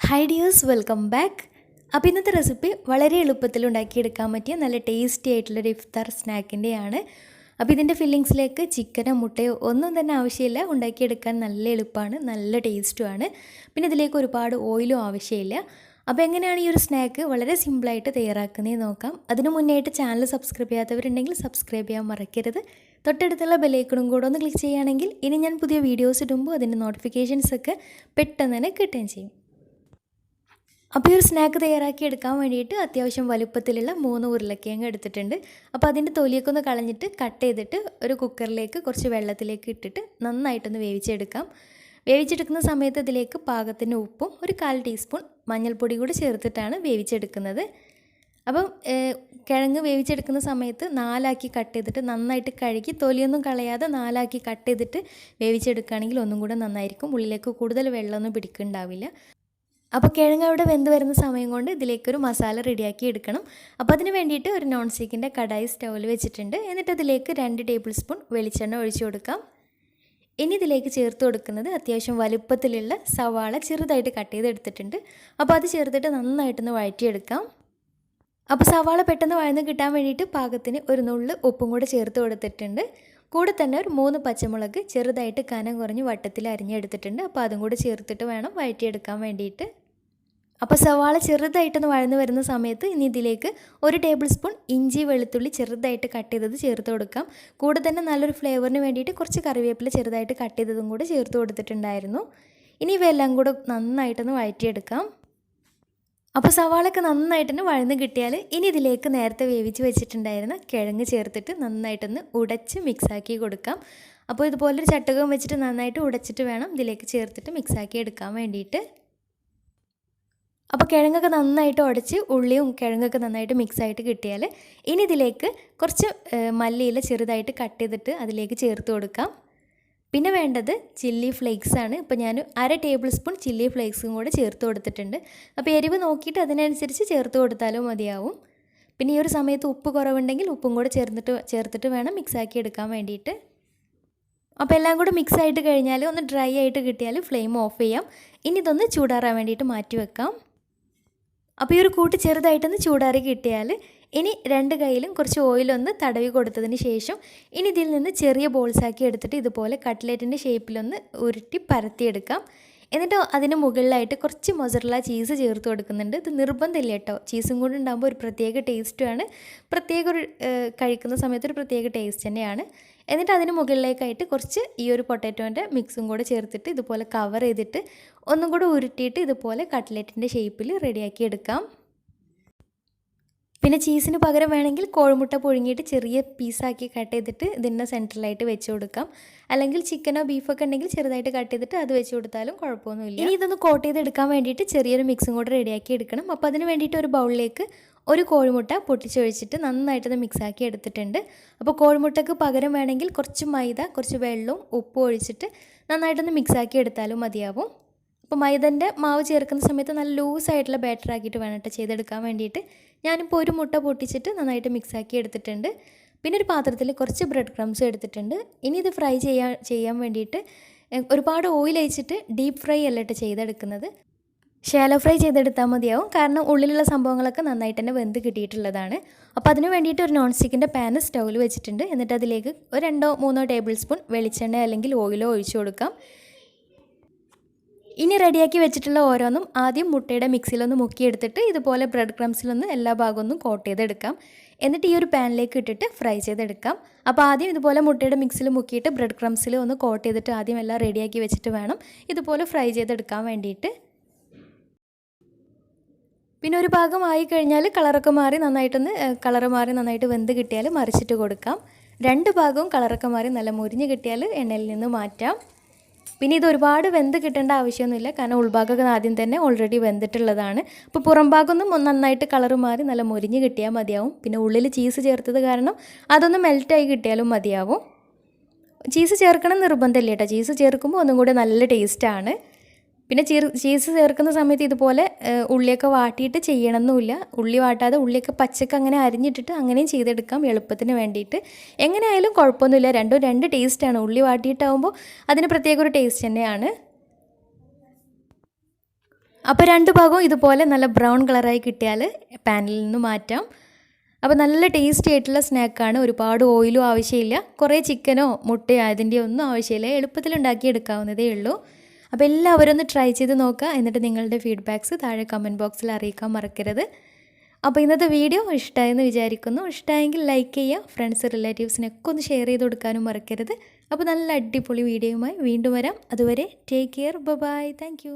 Hi dears, welcome back. അപ്പോൾ ഇന്നത്തെ recipe വളരെ എളുപ്പത്തിൽ ഉണ്ടാക്കിയെടുക്കാൻ പറ്റിയ നല്ല ടേസ്റ്റി ആയിട്ടുള്ളൊരു ഇഫ്താർ സ്നാക്കിൻ്റെയാണ്. അപ്പോൾ ഇതിൻ്റെ ഫില്ലിങ്സിലേക്ക് ചിക്കനോ മുട്ടയോ ഒന്നും തന്നെ ആവശ്യമില്ല. ഉണ്ടാക്കിയെടുക്കാൻ നല്ല എളുപ്പമാണ്, നല്ല ടേസ്റ്റുമാണ്. പിന്നെ ഇതിലേക്ക് ഒരുപാട് ഓയിലും ആവശ്യമില്ല. അപ്പോൾ എങ്ങനെയാണ് ഈ ഒരു സ്നാക്ക് വളരെ സിമ്പിളായിട്ട് തയ്യാറാക്കുന്നതെന്ന് നോക്കാം. അതിനു മുന്നേയായിട്ട് ചാനൽ സബ്സ്ക്രൈബ് ചെയ്യാത്തവരുണ്ടെങ്കിൽ സബ്സ്ക്രൈബ് ചെയ്യാൻ മറക്കരുത്. തൊട്ടടുത്തുള്ള ബെല്ലൈക്കണും കൂടെ ഒന്ന് ക്ലിക്ക് ചെയ്യുകയാണെങ്കിൽ ഇനി ഞാൻ പുതിയ വീഡിയോസ് ഇടുമ്പോൾ അതിൻ്റെ നോട്ടിഫിക്കേഷൻസൊക്കെ പെട്ടെന്ന് തന്നെ കിട്ടുകയും ചെയ്യും. അപ്പോൾ ഈ ഒരു സ്നാക്ക് തയ്യാറാക്കി എടുക്കാൻ വേണ്ടിയിട്ട് അത്യാവശ്യം വലുപ്പത്തിലുള്ള 3 ഉരുളക്കിഴങ്ങ് എടുത്തിട്ടുണ്ട്. അപ്പോൾ അതിൻ്റെ തൊലിയൊക്കെ ഒന്ന് കളഞ്ഞിട്ട് കട്ട് ചെയ്തിട്ട് ഒരു കുക്കറിലേക്ക് കുറച്ച് വെള്ളത്തിലേക്ക് ഇട്ടിട്ട് നന്നായിട്ടൊന്ന് വേവിച്ചെടുക്കാം. വേവിച്ചെടുക്കുന്ന സമയത്ത് ഇതിലേക്ക് പാകത്തിന് ഉപ്പും ഒരു 1/4 ടീസ്പൂൺ മഞ്ഞൾപ്പൊടി കൂടി ചേർത്തിട്ടാണ് വേവിച്ചെടുക്കുന്നത്. അപ്പം കിഴങ്ങ് വേവിച്ചെടുക്കുന്ന സമയത്ത് 4ആക്കി കട്ട് ചെയ്തിട്ട് നന്നായിട്ട് കഴുകി തൊലിയൊന്നും കളയാതെ 4ആക്കി കട്ട് ചെയ്തിട്ട് വേവിച്ചെടുക്കുകയാണെങ്കിൽ ഒന്നും കൂടെ നന്നായിരിക്കും. ഉള്ളിലേക്ക് കൂടുതൽ വെള്ളമൊന്നും പിടിക്കുന്നുണ്ടാവില്ല. അപ്പോൾ കിഴങ്ങ് അവിടെ വെന്ത് വരുന്ന സമയം കൊണ്ട് ഇതിലേക്കൊരു മസാല റെഡിയാക്കി എടുക്കണം. അപ്പോൾ അതിന് വേണ്ടിയിട്ട് ഒരു നോൺ സ്റ്റിക്കിൻ്റെ കടായി സ്റ്റൗവിൽ വെച്ചിട്ടുണ്ട്. എന്നിട്ട് അതിലേക്ക് 2 ടേബിൾ സ്പൂൺ വെളിച്ചെണ്ണ ഒഴിച്ചു കൊടുക്കാം. ഇനി ഇതിലേക്ക് ചേർത്ത് കൊടുക്കുന്നത് അത്യാവശ്യം വലുപ്പത്തിലുള്ള സവാള ചെറുതായിട്ട് കട്ട് ചെയ്തെടുത്തിട്ടുണ്ട്. അപ്പോൾ അത് ചേർത്തിട്ട് നന്നായിട്ടൊന്ന് വഴറ്റിയെടുക്കാം. അപ്പോൾ സവാള പെട്ടെന്ന് വഴന്ന് കിട്ടാൻ വേണ്ടിയിട്ട് പാകത്തിന് ഒരു നുള്ള് ഉപ്പും കൂടെ ചേർത്ത് കൊടുത്തിട്ടുണ്ട്. കൂടെ തന്നെ ഒരു 3 പച്ചമുളക് ചെറുതായിട്ട് കനം കുറഞ്ഞ് വട്ടത്തിൽ അരിഞ്ഞെടുത്തിട്ടുണ്ട്. അപ്പോൾ അതും കൂടെ ചേർത്തിട്ട് വേണം വഴറ്റിയെടുക്കാൻ വേണ്ടിയിട്ട്. അപ്പോൾ സവാള ചെറുതായിട്ടൊന്ന് വഴന്ന് വരുന്ന സമയത്ത് ഇനി ഇതിലേക്ക് 1 ടേബിൾ സ്പൂൺ ഇഞ്ചി വെളുത്തുള്ളി ചെറുതായിട്ട് കട്ട് ചെയ്തത് ചേർത്ത് കൊടുക്കാം. കൂടെ തന്നെ നല്ലൊരു ഫ്ലേവറിന് വേണ്ടിയിട്ട് കുറച്ച് കറിവേപ്പില ചെറുതായിട്ട് കട്ട് ചെയ്തതും കൂടെ ചേർത്ത് കൊടുത്തിട്ടുണ്ടായിരുന്നു. ഇനി ഇവയെല്ലാം കൂടെ നന്നായിട്ടൊന്ന് വഴറ്റിയെടുക്കാം. അപ്പോൾ സവാളൊക്കെ നന്നായിട്ടൊന്ന് വഴന്ന് കിട്ടിയാൽ ഇനി ഇതിലേക്ക് നേരത്തെ വേവിച്ച് വെച്ചിട്ടുണ്ടായിരുന്ന കിഴങ്ങ് ചേർത്തിട്ട് നന്നായിട്ടൊന്ന് ഉടച്ച് മിക്സാക്കി കൊടുക്കാം. അപ്പോൾ ഇതുപോലൊരു ചട്ടുകം വെച്ചിട്ട് നന്നായിട്ട് ഉടച്ചിട്ട് വേണം ഇതിലേക്ക് ചേർത്തിട്ട് മിക്സാക്കി എടുക്കാൻ വേണ്ടിയിട്ട്. അപ്പോൾ കിഴങ്ങൊക്കെ നന്നായിട്ട് ഉടച്ച് ഉള്ളിയും കിഴങ്ങൊക്കെ നന്നായിട്ട് മിക്സായിട്ട് കിട്ടിയാൽ ഇനി ഇതിലേക്ക് കുറച്ച് മല്ലിയില ചെറുതായിട്ട് കട്ട് ചെയ്തിട്ട് അതിലേക്ക് ചേർത്ത് കൊടുക്കാം. പിന്നെ വേണ്ടത് ചില്ലി ഫ്ലേക്സ് ആണ്. ഇപ്പോൾ ഞാൻ 1/2 ടേബിൾ സ്പൂൺ ചില്ലി ഫ്ലേക്സും കൂടെ ചേർത്ത് കൊടുത്തിട്ടുണ്ട്. അപ്പോൾ എരിവ് നോക്കിയിട്ട് അതിനനുസരിച്ച് ചേർത്ത് കൊടുത്താലും മതിയാവും. പിന്നെ ഈ ഒരു സമയത്ത് ഉപ്പ് കുറവുണ്ടെങ്കിൽ ഉപ്പും കൂടെ ചേർത്തിട്ട് വേണം മിക്സാക്കി എടുക്കാൻ വേണ്ടിയിട്ട്. അപ്പോൾ എല്ലാം കൂടെ മിക്സായിട്ട് കഴിഞ്ഞാൽ ഒന്ന് ഡ്രൈ ആയിട്ട് കിട്ടിയാൽ ഫ്ലെയിം ഓഫ് ചെയ്യാം. ഇനി ഇതൊന്ന് ചൂടാറാൻ വേണ്ടിയിട്ട് മാറ്റി വെക്കാം. അപ്പോൾ ഈ ഒരു കൂട്ട് ചെറുതായിട്ടൊന്ന് ചൂടാറി കിട്ടിയാൽ ഇനി 2 കൈയിലും കുറച്ച് ഓയിലൊന്ന് തടവി കൊടുത്തതിന് ശേഷം ഇനി ഇതിൽ നിന്ന് ചെറിയ ബോൾസാക്കി എടുത്തിട്ട് ഇതുപോലെ കട്ട്ലേറ്റിൻ്റെ ഷേപ്പിലൊന്ന് ഉരുട്ടി പരത്തിയെടുക്കാം. എന്നിട്ട് അതിന് മുകളിലായിട്ട് കുറച്ച് മൊസറല്ല ചീസ് ചേർത്ത് കൊടുക്കുന്നുണ്ട്. ഇത് നിർബന്ധമില്ല കേട്ടോ, ചീസും കൂടി ഉണ്ടാകുമ്പോൾ ഒരു പ്രത്യേക ടേസ്റ്റുമാണ്. ഒരു കഴിക്കുന്ന സമയത്ത് ഒരു പ്രത്യേക ടേസ്റ്റ് തന്നെയാണ്. എന്നിട്ട് അതിന് മുകളിലേക്കായിട്ട് കുറച്ച് ഈ ഒരു പൊട്ടാറ്റോൻ്റെ മിക്സും കൂടെ ചേർത്തിട്ട് ഇതുപോലെ കവർ ചെയ്തിട്ട് ഒന്നും കൂടെ ഉരുട്ടിയിട്ട് ഇതുപോലെ കട്ട്ലേറ്റിൻ്റെ ഷേപ്പിൽ റെഡിയാക്കി എടുക്കാം. പിന്നെ ചീസിന് പകരം വേണമെങ്കിൽ കോഴിമുട്ട പുഴുങ്ങിയിട്ട് ചെറിയ പീസാക്കി കട്ട് ചെയ്തിട്ട് ഇതിൻ്റെ സെൻറ്ററിലായിട്ട് വെച്ച് കൊടുക്കാം. അല്ലെങ്കിൽ ചിക്കനോ ബീഫൊക്കെ ഉണ്ടെങ്കിൽ ചെറുതായിട്ട് കട്ട് ചെയ്തിട്ട് അത് വെച്ച് കൊടുത്താലും കുഴപ്പമൊന്നുമില്ല. ഇനി ഇതൊന്ന് കോട്ട് ചെയ്തെടുക്കാൻ വേണ്ടിയിട്ട് ചെറിയൊരു മിക്സും കൂടെ റെഡിയാക്കി എടുക്കണം. അപ്പോൾ അതിന് വേണ്ടിയിട്ട് ഒരു ബൗളിലേക്ക് ഒരു കോഴിമുട്ട പൊട്ടിച്ചൊഴിച്ചിട്ട് നന്നായിട്ടത് മിക്സാക്കി എടുത്തിട്ടുണ്ട്. അപ്പോൾ കോഴിമുട്ടയ്ക്ക് പകരം വേണമെങ്കിൽ കുറച്ച് മൈദ, കുറച്ച് വെള്ളവും ഉപ്പും ഒഴിച്ചിട്ട് നന്നായിട്ടൊന്ന് മിക്സാക്കി എടുത്താലും മതിയാവും. അപ്പോൾ മൈദൻ്റെ മാവ് ചേർക്കുന്ന സമയത്ത് നല്ല ലൂസായിട്ടുള്ള ബാറ്റർ ആക്കിയിട്ട് വേണം കേട്ടോ ചെയ്തെടുക്കാൻ വേണ്ടിയിട്ട്. ഞാനിപ്പോൾ ഒരു മുട്ട പൊട്ടിച്ചിട്ട് നന്നായിട്ട് മിക്സാക്കി എടുത്തിട്ടുണ്ട്. പിന്നെ ഒരു പാത്രത്തിൽ കുറച്ച് ബ്രെഡ് ക്രംസ് എടുത്തിട്ടുണ്ട്. ഇനി ഇത് ഫ്രൈ ചെയ്യാൻ വേണ്ടിയിട്ട് ഒരുപാട് ഓയിൽ ഒഴിച്ചിട്ട് ഡീപ്പ് ഫ്രൈ അല്ല കേട്ടോ ചെയ്തെടുക്കുന്നത്. ഷാലോ ഫ്രൈ ചെയ്തെടുത്താൽ മതിയാവും. കാരണം ഉള്ളിലുള്ള സംഭവങ്ങളൊക്കെ നന്നായിട്ട് തന്നെ വെന്ത് കിട്ടിയിട്ടുള്ളതാണ്. അപ്പോൾ അതിന് വേണ്ടിയിട്ട് ഒരു നോൺ സ്റ്റിക്കിൻ്റെ പാന് സ്റ്റൗവിൽ വെച്ചിട്ടുണ്ട്. എന്നിട്ട് അതിലേക്ക് ഒരു 2-3 ടേബിൾ സ്പൂൺ വെളിച്ചെണ്ണ അല്ലെങ്കിൽ ഓയിലോ ഒഴിച്ചു കൊടുക്കാം. ഇനി റെഡിയാക്കി വെച്ചിട്ടുള്ള ഓരോന്നും ആദ്യം മുട്ടയുടെ മിക്സിയിലൊന്ന് മുക്കിയെടുത്തിട്ട് ഇതുപോലെ ബ്രെഡ് ക്രംസിലൊന്ന് എല്ലാ ഭാഗമൊന്നും കോട്ട് ചെയ്തെടുക്കാം. എന്നിട്ട് ഈ ഒരു പാനിലേക്ക് ഇട്ടിട്ട് ഫ്രൈ ചെയ്തെടുക്കാം. അപ്പോൾ ആദ്യം ഇതുപോലെ മുട്ടയുടെ മിക്സിൽ മുക്കിയിട്ട് ബ്രെഡ് ക്രംസിൽ ഒന്ന് കോട്ട് ചെയ്തിട്ട് ആദ്യം എല്ലാം റെഡിയാക്കി വെച്ചിട്ട് വേണം ഇതുപോലെ ഫ്രൈ ചെയ്തെടുക്കാൻ വേണ്ടിയിട്ട്. പിന്നെ ഒരു ഭാഗം ആയി കഴിഞ്ഞാൽ കളറ് മാറി നന്നായിട്ട് വെന്ത് കിട്ടിയാൽ മറിച്ചിട്ട് കൊടുക്കാം. 2 ഭാഗവും കളറൊക്കെ മാറി നല്ല മുരിഞ്ഞ് കിട്ടിയാൽ എണ്ണയിൽ നിന്ന് മാറ്റാം. പിന്നെ ഇത് ഒരുപാട് വെന്ത് കിട്ടേണ്ട ആവശ്യമൊന്നുമില്ല, കാരണം ഉൾഭാഗമൊക്കെ ആദ്യം തന്നെ ഓൾറെഡി വെന്തിട്ടുള്ളതാണ്. അപ്പോൾ പുറം ഭാഗമൊന്നും നന്നായിട്ട് കളറ് മാറി നല്ല മുരിഞ്ഞ് കിട്ടിയാൽ മതിയാവും. പിന്നെ ഉള്ളിൽ ചീസ് ചേർത്തത് കാരണം അതൊന്ന് മെൽറ്റായി കിട്ടിയാലും മതിയാവും. ചീസ് ചേർക്കണം നിർബന്ധമില്ല കേട്ടോ, ചീസ് ചേർക്കുമ്പോൾ ഒന്നും കൂടെ നല്ല ടേസ്റ്റാണ്. പിന്നെ ചീസ് ചേർക്കുന്ന സമയത്ത് ഇതുപോലെ ഉള്ളിയൊക്കെ വാട്ടിയിട്ട് ചെയ്യണമെന്നില്ല. ഉള്ളി വാട്ടാതെ ഉള്ളിയൊക്കെ പച്ചക്ക് അങ്ങനെ അരിഞ്ഞിട്ടിട്ട് അങ്ങനെയും ചെയ്തെടുക്കാം എളുപ്പത്തിന് വേണ്ടിയിട്ട്. എങ്ങനെയായാലും കുഴപ്പമൊന്നുമില്ല, രണ്ടും 2 ടേസ്റ്റാണ്. ഉള്ളി വാട്ടിയിട്ടാകുമ്പോൾ അതിന് പ്രത്യേക ഒരു ടേസ്റ്റ് തന്നെയാണ്. അപ്പോൾ രണ്ട് ഭാഗവും ഇതുപോലെ നല്ല ബ്രൗൺ കളറായി കിട്ടിയാൽ പാനിൽ നിന്ന് മാറ്റാം. അപ്പോൾ നല്ല ടേസ്റ്റി ആയിട്ടുള്ള സ്നാക്കാണ്. ഒരുപാട് ഓയിലും ആവശ്യമില്ല, കുറേ ചിക്കനോ മുട്ടയോ അതിൻ്റെ ഒന്നും ആവശ്യമില്ല. എളുപ്പത്തിൽ ഉണ്ടാക്കിയെടുക്കാവുന്നതേ ഉള്ളൂ. അപ്പോൾ എല്ലാവരും ഒന്ന് ട്രൈ ചെയ്ത് നോക്കുക. എന്നിട്ട് നിങ്ങളുടെ ഫീഡ്ബാക്ക്സ് താഴെ കമൻറ്റ് ബോക്സിൽ അറിയിക്കാൻ മറക്കരുത്. അപ്പോൾ ഇന്നത്തെ വീഡിയോ ഇഷ്ടമായെന്ന് വിചാരിക്കുന്നു. ഇഷ്ടമായെങ്കിൽ ലൈക്ക് ചെയ്യുക, ഫ്രണ്ട്സ് റിലേറ്റീവ്സിനൊക്കെ ഒന്ന് ഷെയർ ചെയ്ത് കൊടുക്കാനും മറക്കരുത്. അപ്പോൾ നല്ല അടിപൊളി വീഡിയോയുമായി വീണ്ടും വരാം. അതുവരെ take care, bye, thank U.